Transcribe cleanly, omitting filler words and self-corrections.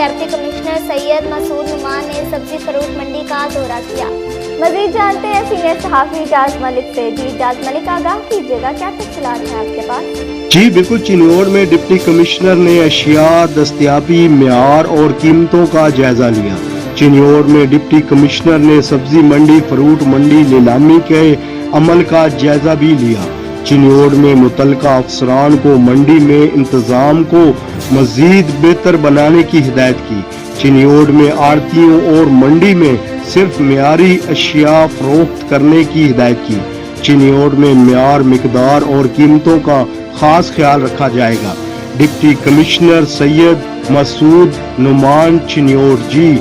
Deputy commissioner سید مسعود نعمان نے سبزی فروخت منڈی کا دورہ کیا۔ مزید جانتے ہیں سینئر صحافی اجاز ملک سے۔ جی اجاز ملک، آگاہ کیجیے گا، کیا تفصیلات ہیں آپ کے پاس؟ جی بالکل، چنیوڑ میں ڈپٹی کمشنر نے اشیاء دستیابی، معیار اور قیمتوں کا جائزہ لیا۔ چنیوڑ میں ڈپٹی کمشنر نے سبزی منڈی، فروٹ منڈی نیلامی کے عمل کا جائزہ بھی لیا۔ چنیوڑ میں متعلقہ افسران کو منڈی میں انتظام کو مزید بہتر بنانے کی ہدایت کی۔ چنیوڑ میں آڑھتیوں اور منڈی میں صرف معیاری اشیاء فروخت کرنے کی ہدایت کی۔ چنیوڑ میں معیار، مقدار اور قیمتوں کا خاص خیال رکھا جائے گا۔ ڈپٹی کمشنر سید مسعود نعمان، چنیوڑ۔ جی